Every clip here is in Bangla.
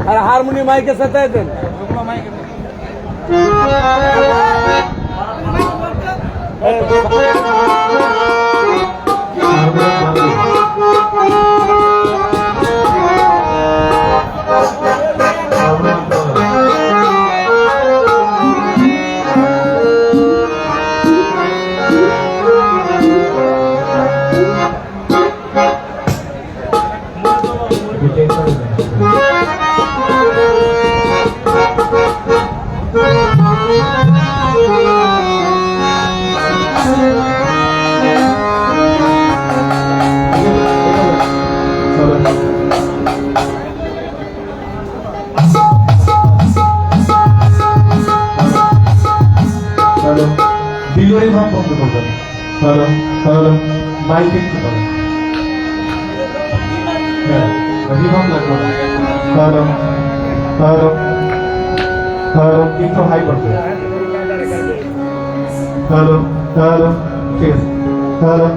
আর হারমোনি মাইকে সাথে দেন ডিলিভারি ভাব বন্ধ করবেন। তাহলে মাইক একটু করেন, হ্যাঁ রিভাব লাগবে না। তাহলে একটু হাই করবে। তাহলে ঠিক আছে। তাহলে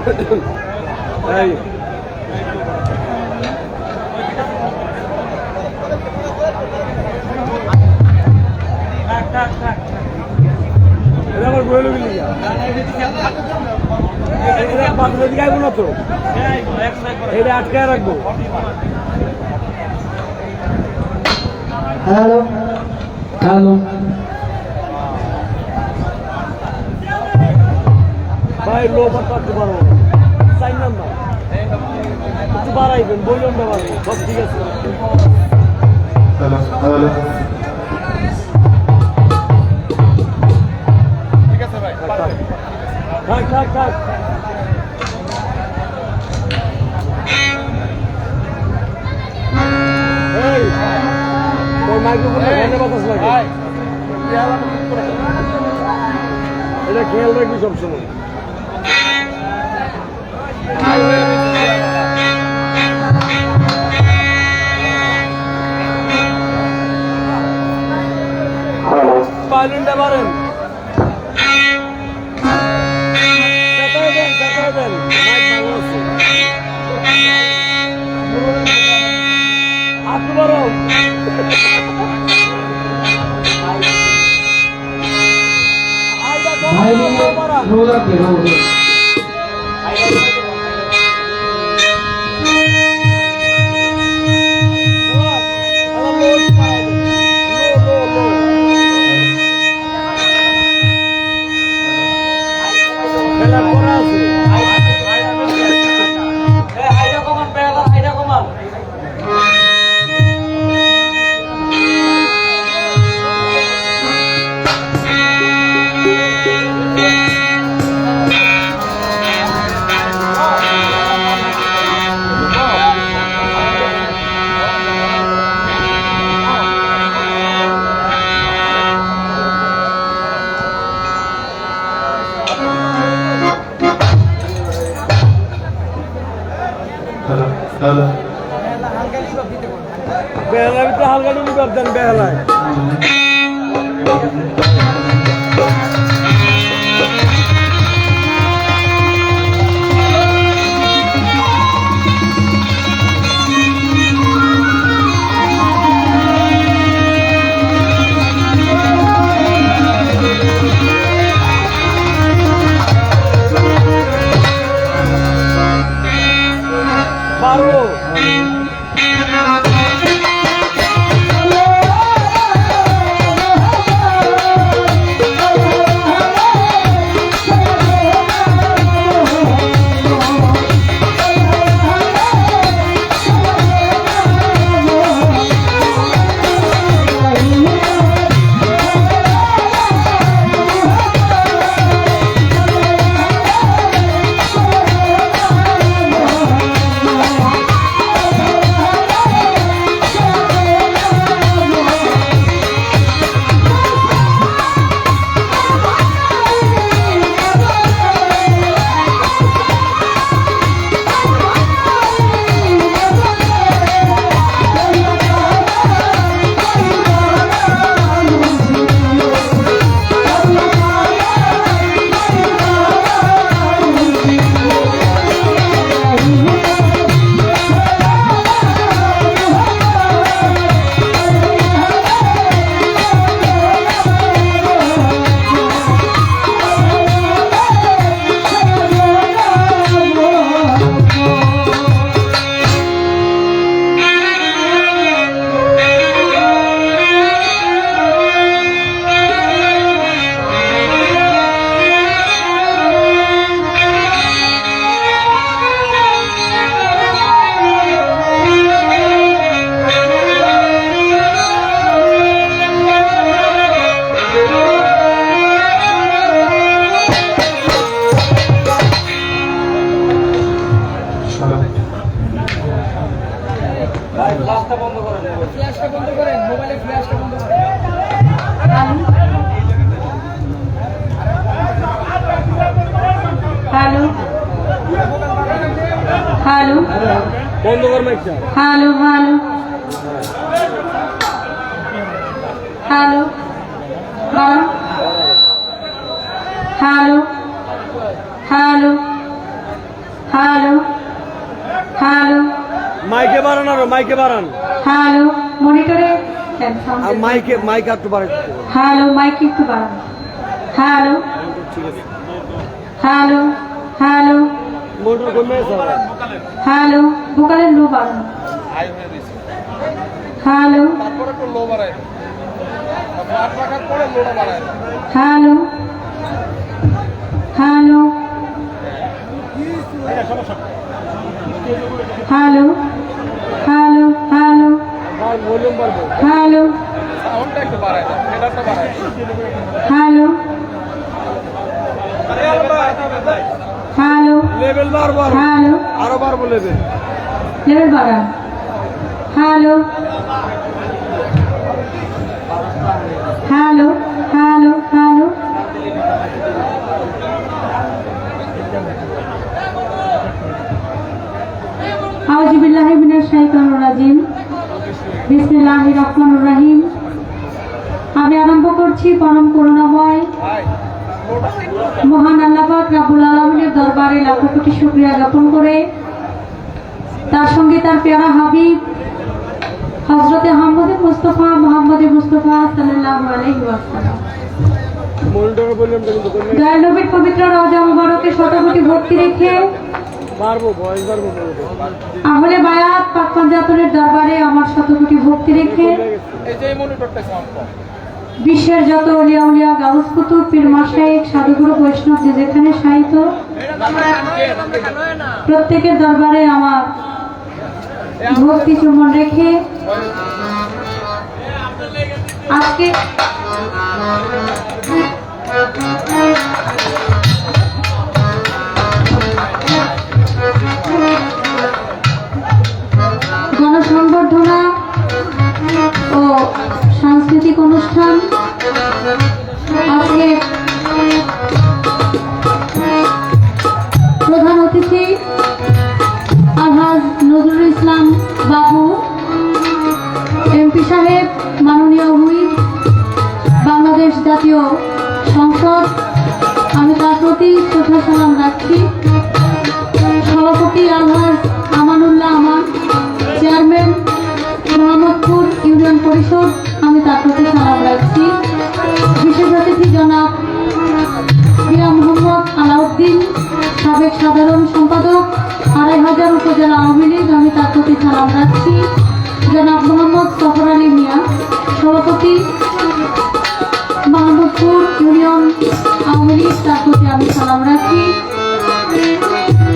এই এটা আমার বইলে বিলি বাচ্চা দিকে আইব না তো এটা আটকায় রাখবো। হ্যালো হ্যালো ভাই লো পারতে পারবো চাই নাম্বার একটু বাড়াইবেন বললেন না বাড়াই সব ঠিক আছে। হ্যালো হ্যালো থাক থাক থাক এই তোর মাইক্রোফোনে ফোনে বাতাস লাগে এটা খেয়াল রাখবি সবসময়। পাইলনটা পারেন আপনি বড় ভাই রোদ রাখবে রোদ হ্যালো হ্যালো বেহালার ভিতরে হালকা ডুবি করতেন বেহালায় পারবো হ্যালো হ্যালো বন্ধ কর মাইকটা hello hello hello hello hello hello hello মাইকে বাড়ান আরো, মাইকে বাড়ান। হ্যালো মনিটরে আর মাইক একটু বাড়াই দিতে হবে। হ্যালো মাইক একটু বাড়ান। হ্যালো ঠিক আছে। হ্যালো হ্যালো মোটর কমে গেছে আবার। হ্যালো ভোকালের লো বাড়ান। Hello hello hello hello hello hello আর ভলিউম বাড়বো। হ্যালো হ্যালো হ্যালো লেভেল বাড়বো আরো। হ্যালো আরো বাড়বো লেভেল। লেভেল বাড়ান। হ্যালো হ্যালো হ্যালো হ্যালো আউযু বিল্লাহি মিনাশ শাইতানির রাজিম। বিসমিল্লাহির রহমানির রহিম। আমি আরম্ভ করছি পরম করুণাময় মহান আল্লাহ পাক রব্বুল আলামিনের দরবারে লাখো কোটি শুকরিয়া জ্ঞাপন করে, তার সঙ্গে তার প্যারা হাবিব হযরতে মুহাম্মদে মুস্তাফা সাল্লাল্লাহু আলাইহি ওয়াসাল্লাম মনিটরের ভলিউমটা কিন্তু কমে গেছে। দয়াল নবীর পবিত্র রওজা মুবারকে শতকোটি ভক্তি রেখে বাড়বো, ভয়েস বাড়বো। আহলে বায়াত পাক পাঞ্জাতনের দরবারে আমার শতকোটি ভক্তি রেখে বিশ্বের যত আউলিয়া উলিয়া গাউস কুতুব পীর মাশায়েখ সাধুগুরু বৈষ্ণব যে যেখানে শায়িত প্রত্যেকের দরবারে আমার ভক্তি চুম্বন রেখে আজকে গণসংবর্ধনা ও সাংস্কৃতিক অনুষ্ঠান আজকে প্রধান অতিথি আলহাজ নজরুল ইসলাম বাবু এমপি সাহেব, মাননীয় হুইপ বাংলাদেশ জাতীয় সংসদ, আমি তার প্রতি শ্রদ্ধা সালাম রাখছি। সভাপতি আলহাজ আমানুল্লাহ আমান, চেয়ারম্যান মোহাম্মদপুর ইউনিয়ন পরিষদ, আমি তার প্রতি সালাম রাখছি। বিশেষ অতিথি জনাব মিয়া মোহাম্মদ আলাউদ্দিন, সাবেক সাধারণ সম্পাদক ২৫০০ উপজেলা আওয়ামী লীগ, আমি তার প্রতি সালাম রাখছি। জনাব মোহাম্মদ সফর আলী মিয়া, সভাপতি মোহাম্মদপুর ইউনিয়ন আওয়ামী লীগ, তার প্রতি আমি সালাম রাখি।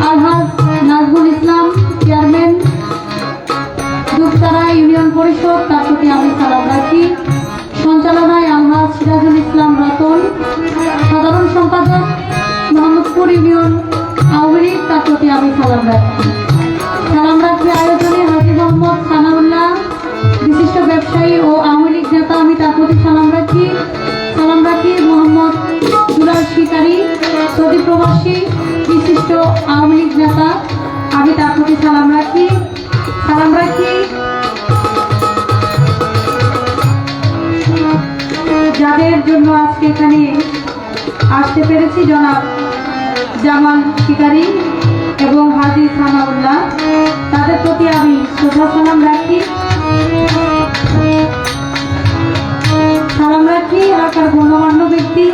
আলহাজ নাজমুল ইসলাম, চেয়ারম্যান দুপতারা ইউনিয়ন পরিষদ, তার প্রতি আমি সালাম রাখি। সঞ্চালনায় আলহাজ সিরাজুল ইসলাম রতন, সাধারণ সম্পাদক মোহাম্মদপুর ইউনিয়ন আওয়ামী লীগ, তার প্রতি আমি সালাম রাখি। সালাম রাখি আয়োজনে হাজী মোহাম্মদ সানাউল্লাহ, বিশিষ্ট ব্যবসায়ী ও আওয়ামী লীগ নেতা, আমি তার প্রতি সালাম রাখি। সালাম রাখি মোহাম্মদ দুলাল শিকারী, সৌদি প্রবাসী, বিশিষ্ট আওয়ামী লীগ নেতা, আমি তার প্রতি সালাম রাখি। সালাম রাখি যাদের জন্য আজকে এখানে আসতে পেরেছি, জনাব জামাল শিকারী এবং হাজী সানাউল্লাহ, তাদের প্রতি আমি শ্রদ্ধা সালাম রাখি। সালাম রাখি এলাকার গণ্যমান্য ব্যক্তি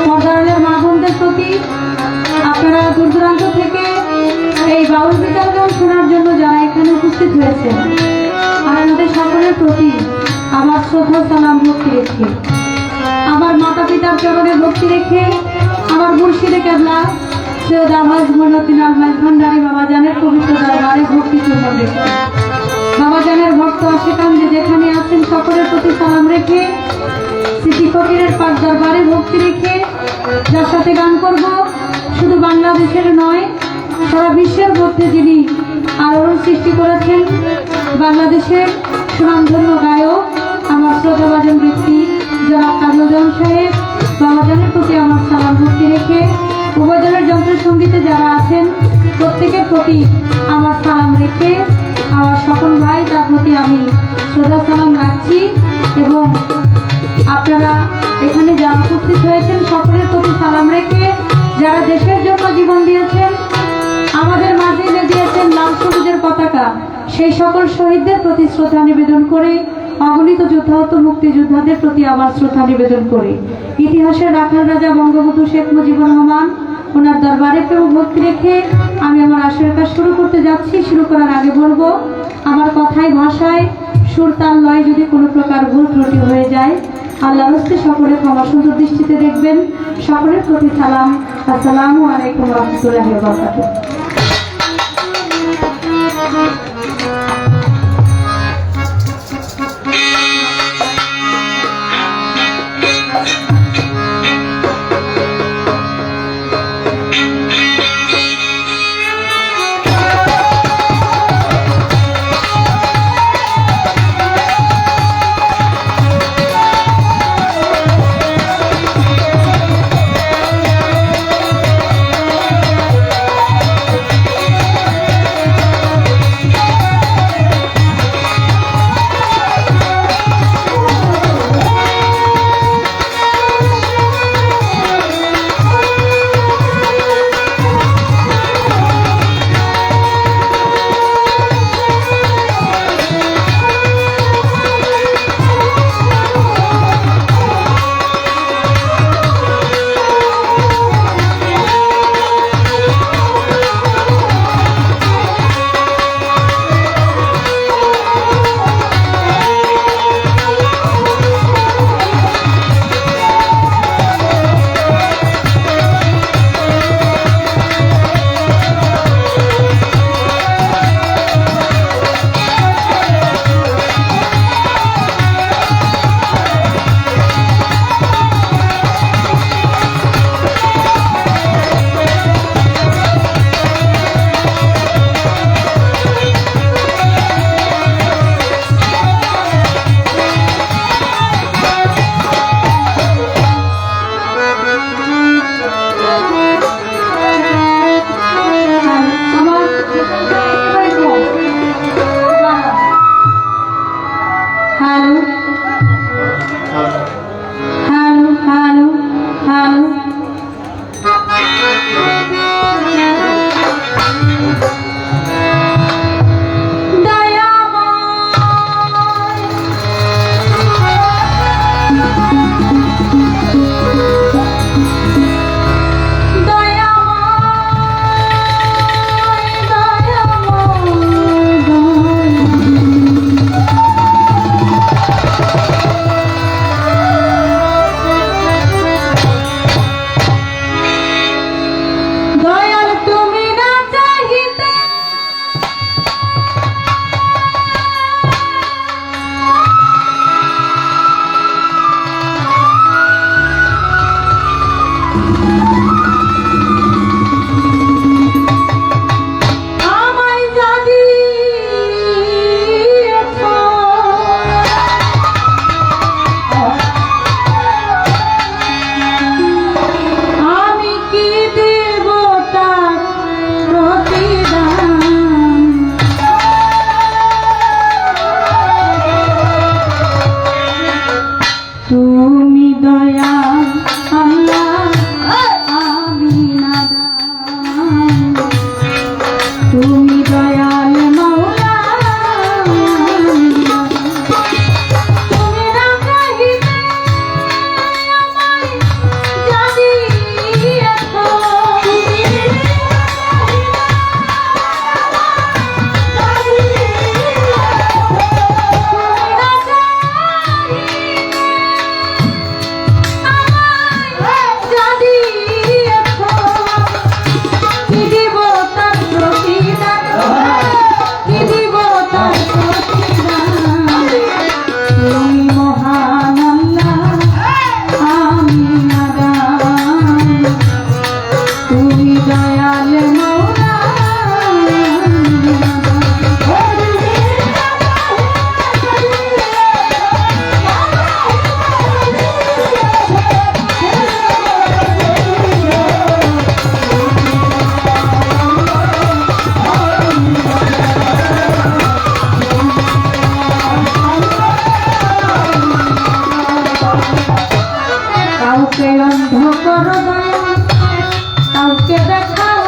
পর্দারের মা বোনদের প্রতি, আপনারা দূর দূরান্ত থেকে এই বাউল বিকাল গান শোনার জন্য যারা এখানে উপস্থিত হয়েছে, আপনাদের সকলের প্রতি আমার শ্রদ্ধা সালাম ভক্তি রেখে, আমার মাতা পিতার চরণে ভক্তি রেখে, আমার মুর্শিদে কেবলা সৈয়দ আলহাজ মঈনুদ্দিন আহমেদ ভান্ডারী বাবাজানের পবিত্র দরবারে ভক্তি চুম্বন রেখে, বাবাজানের ভক্ত আশিকান যে যেখানে আছেন সকলের প্রতি সালাম রেখে, সিটি ফকিরের পাক দরবারে ভক্তি রেখে, যার সাথে গান করব শুধু বাংলাদেশের নয় সারা বিশ্বের মধ্যে যিনি আলোড়ন সৃষ্টি করেছেন, বাংলাদেশের সুনামধন্য গায়ক আমার শ্রদ্ধাভাজন ব্যক্তি জনাব কাজল সাহেব, বাবাজানের প্রতি আমার সালাম ভক্তি রেখে, উভয়জনের যন্ত্রসঙ্গীতে যারা আছেন প্রত্যেকের প্রতি আমার সালাম রেখে, আমার সকল ভাই তার প্রতি আমি শ্রদ্ধা সালাম রাখছি। এবং আপনারা এখানে যারা উপস্থিত হয়েছেন সকলের প্রতি সালাম রেখে, যারা দেশের জন্য জীবন দিয়েছেন আমাদের মাঝে এনে দিয়েছেন লাল সবুজের পতাকা, সেই সকল শহীদদের প্রতি শ্রদ্ধা নিবেদন করে, অগণিত যুদ্ধাহত মুক্তিযোদ্ধাদের প্রতি আবার শ্রদ্ধা নিবেদন করে, ইতিহাসের রাখাল রাজা বঙ্গবন্ধু শেখ মুজিবুর রহমান ওনার দরবারে প্রেম ভক্তি রেখে আমি আমার আসরের কাজ শুরু করতে যাচ্ছি। শুরু করার আগে বলবো, আমার কথায় ভাষায় সুর তাল লয় যদি কোনো প্রকার ভুল ত্রুটি হয়ে যায়, আল্লাহর হস্তে সকলে ক্ষমা সুন্দর দৃষ্টিতে দেখবেন। সকলের প্রতি সালাম, আসসালামু আলাইকুম রহমতুল্লাহি ওয়া বারাকাতুহু। কাউকে অন্ধ করো কাউকে দেখাও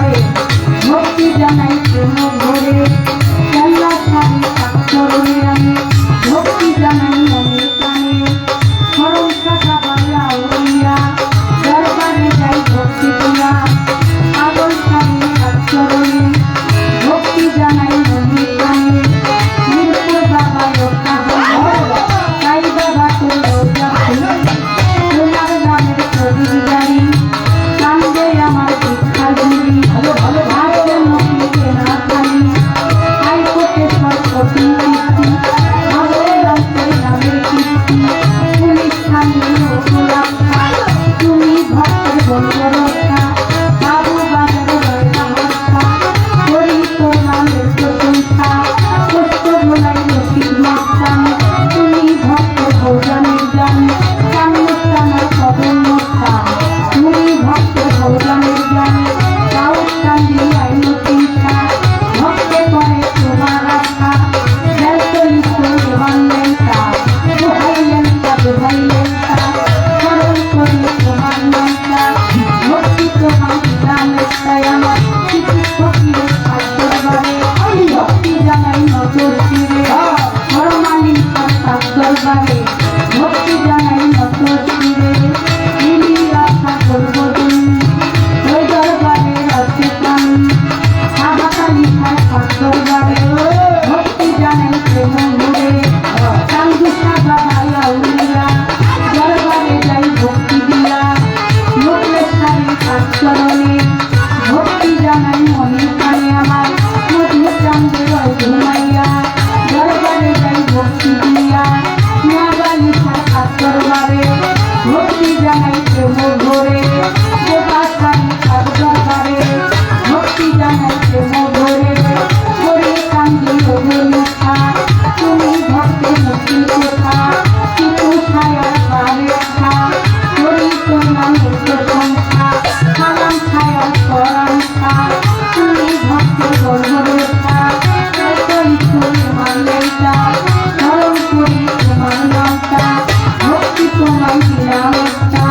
দরবারে ভক্তি জানাই প্রেম ভরে কেল্লা সারি চরণে আমি ভক্তি জানাই মনে প্রাণে স্মরণ শাখা বাংলা উড়িয়া দরবারে যাই ভক্তি দিয়া পাগল সারি চরণে ভক্তি জানাই মনে প্রাণে মিরপুর বাবা রক্ষা তাই বাবা তোর রোজা তোমার নামের প্রদীপ জারি কান্দে আমার শিক্ষা জুড়ি ভালো নদীতে না খালি হাইকোর্টে সরস্বতী কীর্তি ভাবরে রক্তের নামের কীর্তি পুলিশ থামিয়ে রক্ষা তুমি ভক্তের বলব রক্ষা বাবু বাজারে রক্ষা ভরসা করি তোর নামের প্রশংসা কষ্ট ভোলাই রসিক মাস্তান তুমি ভক্তের ভোজনের জান কান্নস্থানার কদম মস্তান তুমি ভক্তের ভোজনের জান রাউত কান্দি আইন চিন্তা ভক্তে করে তোমার রাখা বেলতলি সোহান লেন্তা দোহাই লেন্তা স্মরণ করি তোমার নামটা ভক্তি তোমার নামের আমার কিছু ফকিরের দরবারে ভক্তি জানাই নজর ফিরে হরমালিন সরকার দরবারে ভক্তি জানাই নজর ফিরে দিলি আশা করব তুমি ওই দরবারে আছে প্রাণ সাহাকালি সরকার দরবারে ভক্তি জানাই প্রেম ভরে চান্দু সাগা ভাইয়া উড়িয়া দরবারে যাই ভক্তি দিয়া লোকের সারি চরণে ভক্তি জানাই মনে প্রাণে আমার মধু চান্দে ঘুমাইয়া দরবারে যাই ভক্তি দিয়া নাগালি সরকার দরবারে ভক্তি জানাই প্রেম ভরে গোপা সারি দরবারে ভক্তি জানাই প্রেম ভরে হরে কান্দি অভিনিষ্ঠা তুমি ভক্তে মুক্তি কোথা কিছু ছায়ার পারেখা হরি তোর নামের প্রশংসা সালাম ছায়ার পরাংসা তুমি ভক্তে গর্ভরেখা করি তোমার লেখা স্মরণ করি তোমার নামটা ভক্তি তোমায় দিলাম একটা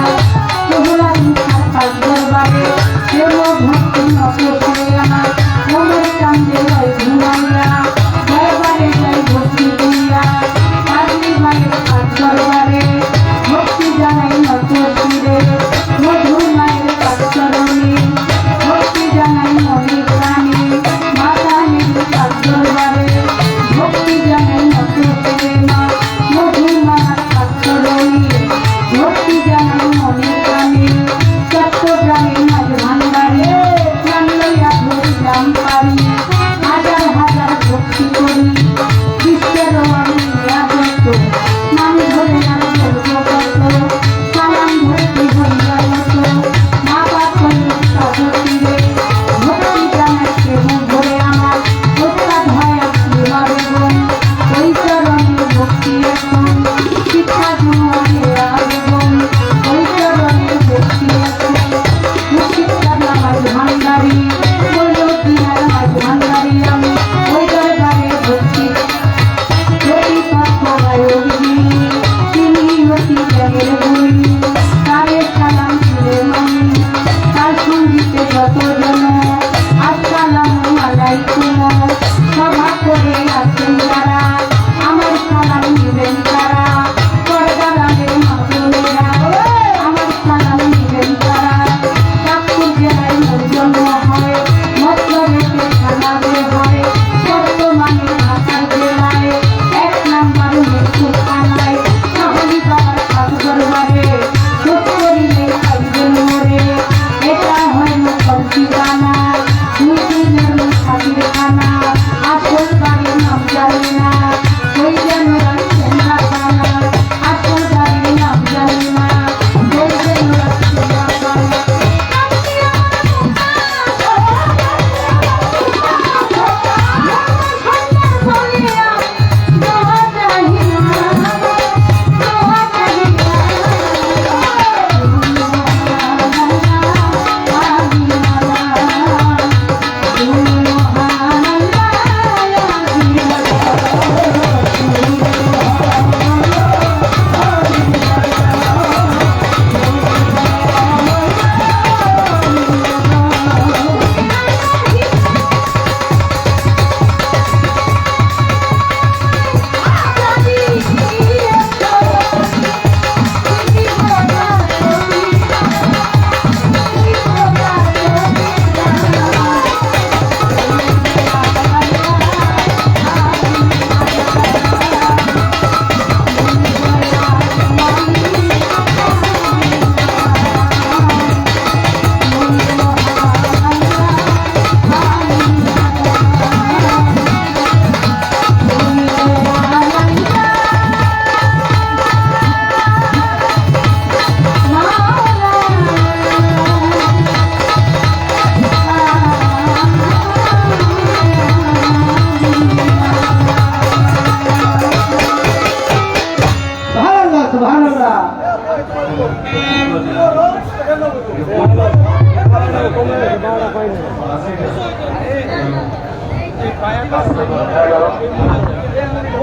সোহরাই সরকার দরবারে প্রেম ভক্তি নকশে আমার মনের কান্দে হয় ঘুমাইয়া দরবারে যাই ভক্তি দিয়া কাজী মায়ের কাজ দরবারে ভক্তি জানাই নজর ফিরে মধুর মায়ের কাজ চরণে ভক্তি জানাই মনে প্রাণে মাতা মেরু কাজ দরবারে ভক্তি জানাই নজর ফিরে মা মধুর মায়ের কাজ চরণে ভক্তি জানাই মনে প্রাণে চট্টগ্রামের মাঝ ভান্ডারে প্রাণ লইয়া ধরি গ্রাম পারি হাজার হাজার ভক্তি করি বিশ্বের আমি আগত নাম ধরে নাম করব কত সালাম ভক্তি হইয়া মতো মা বাপ সাগরে ভক্তি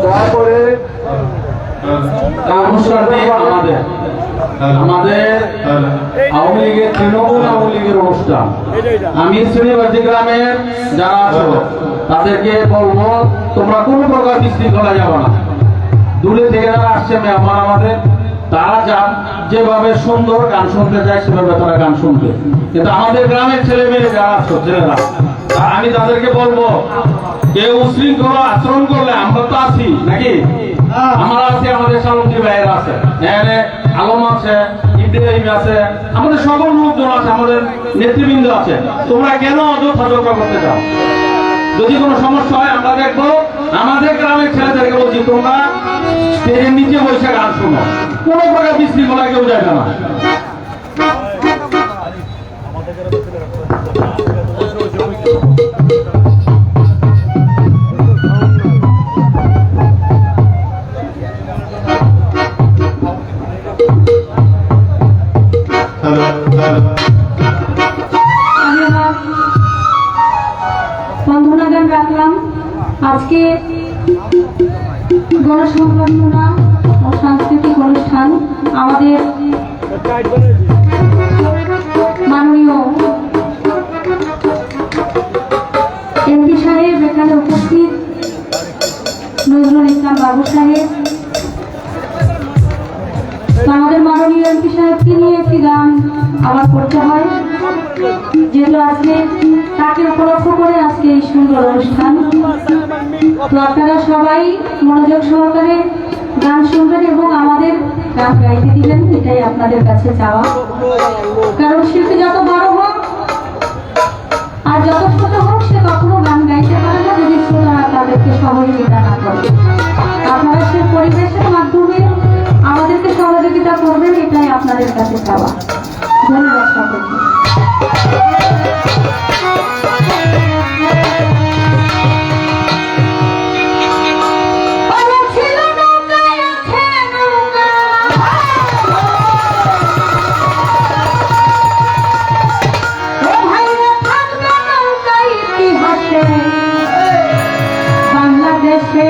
দয়া করে অনুষ্ঠানটি আমাদের আওয়ামী লীগের তৃণমূল আওয়ামী লীগের অনুষ্ঠান। আমি শ্রীবাড়ি গ্রামের যারা আছো তাদেরকে বলবো তোমরা কোনো প্রকার বিশৃঙ্খলা যাবো না। দূরে থেকে যারা আসছে মেহমান আমাদের, তারা যান যেভাবে সুন্দর গান শুনতে চায় সেভাবে তারা গান শুনবে। কিন্তু আমাদের গ্রামের ছেলে মেয়ে যারা আছো ছেলেরা, আমি তাদেরকে বলবো কেউ উশৃঙ্খল আচরণ করলে আমরা তো আছি নাকি, আমরা আছি, আমাদের সালুকি ভাইয়েরা আছে, আলম আছে, ইব্রাহিম আছে, আমাদের সকল লোকজন আছে, আমাদের নেতৃবৃন্দ আছে। তোমরা কেন অযথা ঝগড়া করতে চাও? যদি কোনো সমস্যা হয় আমরা দেখবো। আমাদের গ্রামের ছেলেদেরকে বলছি তোমরা স্টেজের নিচে বসে গান শোনো, কোনো প্রকার বিশৃঙ্খলা কেউ যাবে না। আমি আমার বন্ধনা গান রাখলাম। আজকে গণসংবর্ধনা ও সাংস্কৃতিক অনুষ্ঠান আমাদের মাননীয় এমপি সাহেব এখানে উপস্থিত, নজরুল ইসলাম বাবু সাহেব। আমাদের মাননীয় এমপি সাহেবকে নিয়ে একটি গান আবার করতে হয়, যেহেতু আজকে তাকে উপলক্ষ করে আজকে এই সুন্দর অনুষ্ঠান। তো আপনারা সবাই মনোযোগ সহকারে গান শুনবেন এবং আমাদের গান গাইতে দিবেন, এটাই আপনাদের কাছে চাওয়া। কারণ শিল্পী যত বড় হোক আর যত ছোট হোক, সে কখনো গান গাইতে পারে না যদি শ্রোতারা তাদেরকে সহযোগিতা না করে। আপনারা সে পরিবেশের মাধ্যমে আমাদেরকে সহযোগিতা করবেন, এটাই আপনাদের কাছে চাওয়া। ধন্যবাদ সকলকে। বাংলাদেশে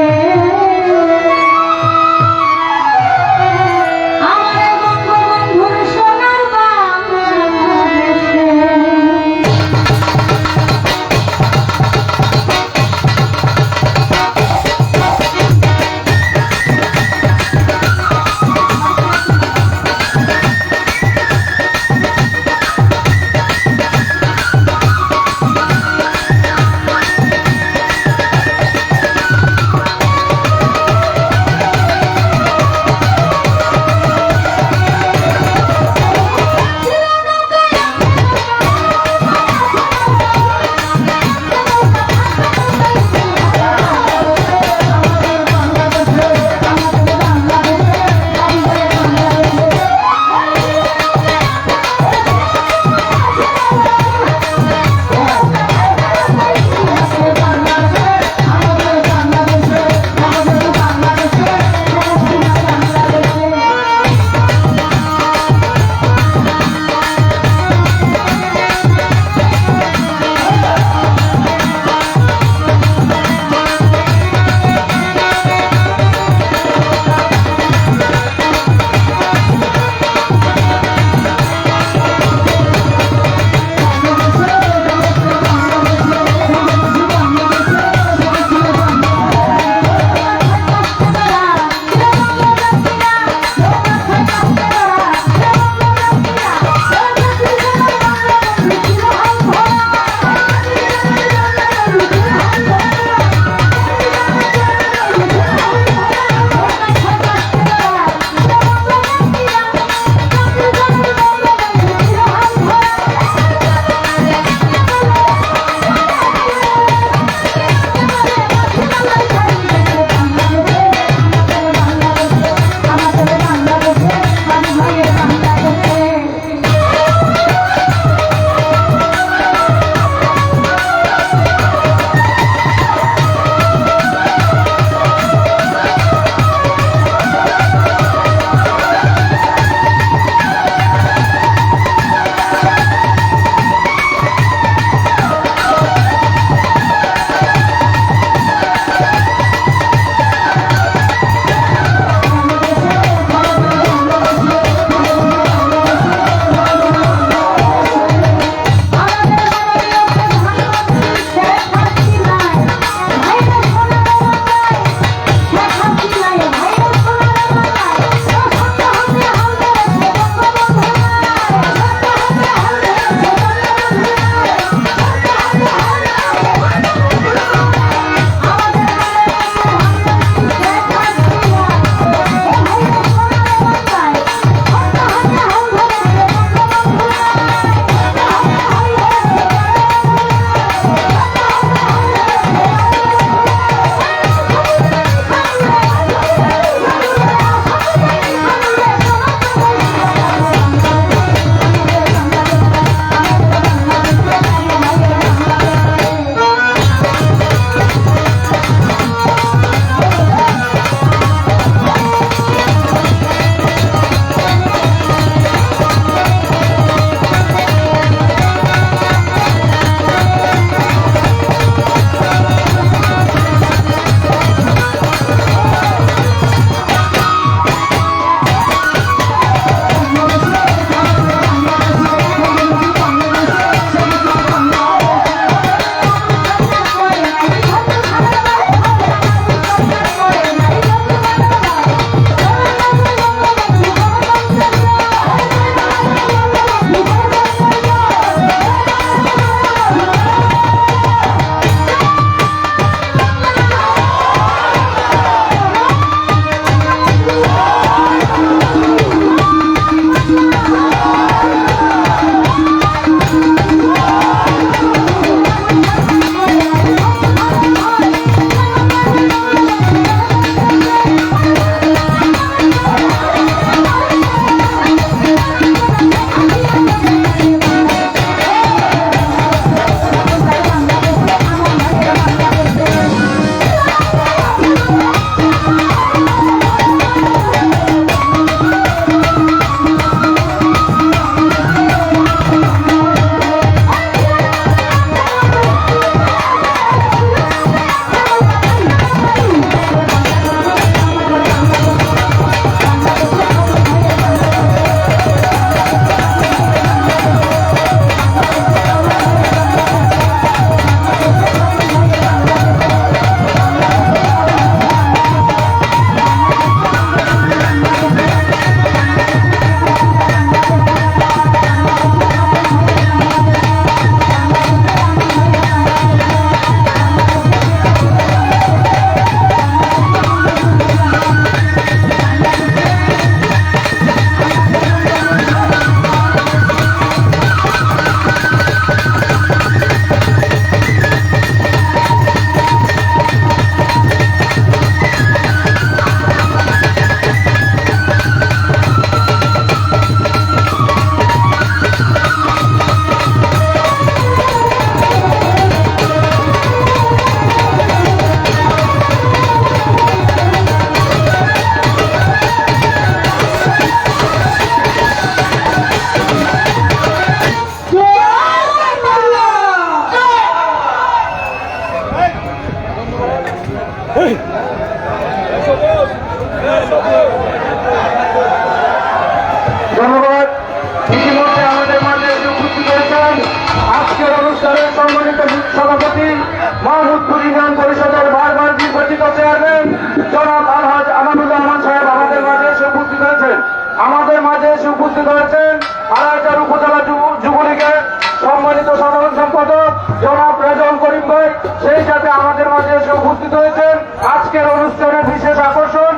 উপস্থিত হয়েছেন আজকের অনুষ্ঠানের বিশেষ আকর্ষণ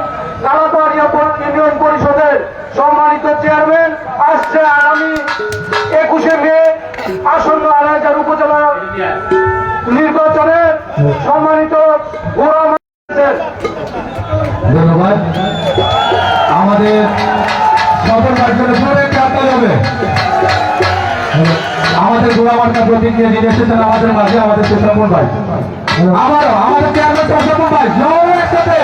কালাপাড়া ইউনিয়ন পরিষদের সম্মানিত চেয়ারম্যান আসছে আগামী 21শে মে আসন্ন আড়াইহাজার উপজেলা নির্বাচনের সম্মানিত ধন্যবাদ। আমাদের সফল কার্যক্রমে জোরে কাটতে হবে। আমাদের গোড়ামার্কা প্রতীক নিয়ে নিয়ে এসেছেন আমাদের মাঝে আমাদের সুশাপন ভাই। আবারও আমাদের চেয়ারম্যান সুশাপন ভাই, জোরে একসাথে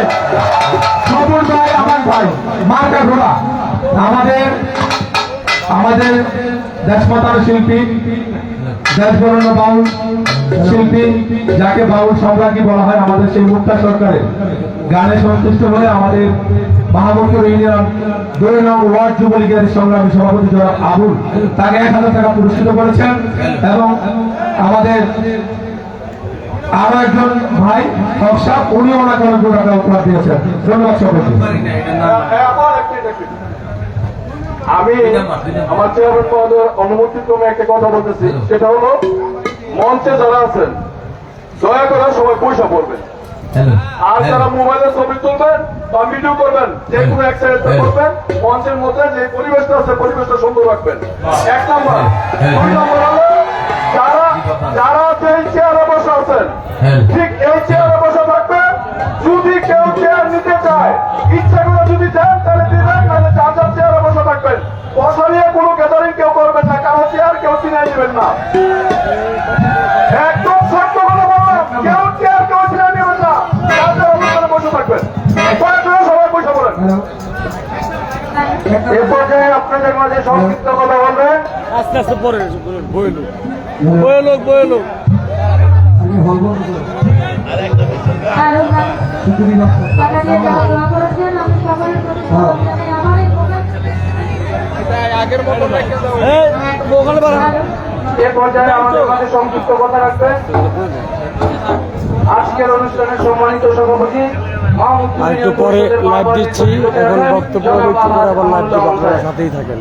স্বপন ভাই, আমার ভাই মার্কা ঘোড়া। আমাদের দেশমাতার শিল্পী, দেশ বরণ্য বাউল শিল্পী, যাকে বাউল সম্রাজ্ঞী বলা হয়, আমাদের সেই মুক্তা সরকারের গানে সন্তুষ্ট হয়ে আমাদের মহাবর্তর ইউনিয়ন 2 নং ওয়ার্ড যুবলীগের সংগ্রামী সভাপতি জনাব আবুল তাকে 1000 টাকা পুরস্কৃত করেছেন। এবং আমাদের আরো একজন ভাই হকসাব, উনি ওনাকে অনেক টাকা উপহার দিয়েছেন। ধন্যবাদ সবাইকে। আমি আমার চেয়ারম্যান মহোদয়ের অনুমতিক্রমে একটা কথা বলতেছি, সেটা হলো মঞ্চে যারা আছেন দয়া করে সবাই পয়সা পড়বেন, আর যারা মোবাইলে ছবি তুলবেন বা ভিডিও করবেন যে কোনো এক সাইড করবেন, মঞ্চের মধ্যে যে পরিবেশটা আছে পরিবেশটা সুন্দর রাখবেন। 1 নম্বর। 2 নম্বর হলো যারা যেই চেয়ারে বসে আছেন ঠিক এই চেয়ারে বসে থাকবেন। যদি কেউ চেয়ার নিতে চায়, ইচ্ছা করে যদি চান তাহলে দিবেন, নাহলে যার যার চেয়ারে বসে থাকবেন। বসা নিয়ে কোনো গ্যাদারিং কেউ করবেন না, কারো চেয়ার কেউ চিনাই দিবেন না। একদম সত্য কথা বললাম, কেউ চেয়ার কেউ চিনাই দিবেন না, যার যার অবস্থানে বসে থাকবেন। সবাই পয়সা বলেন। এ পর্যায়ে আপনাদের মাঝে সংক্ষিপ্ত কথা বলবেন। আস্তে আস্তে পরে বয়ে লোক আরো টাকা দিয়ে যারা দোয়া করেছেন, আমি সকলের প্রতি জানাই আমার এই ওখানে বাড়া এ পর্যায়ে আমাদের মাঝে সংক্ষিপ্ত কথা রাখবেন আজকের অনুষ্ঠানের সম্মানিত সভাপতি আর একটু পরে লাইভ দিচ্ছি, এখন বক্তব্য একটু পরে আবার লাইভ দিব, আপনারা সাথেই থাকেন।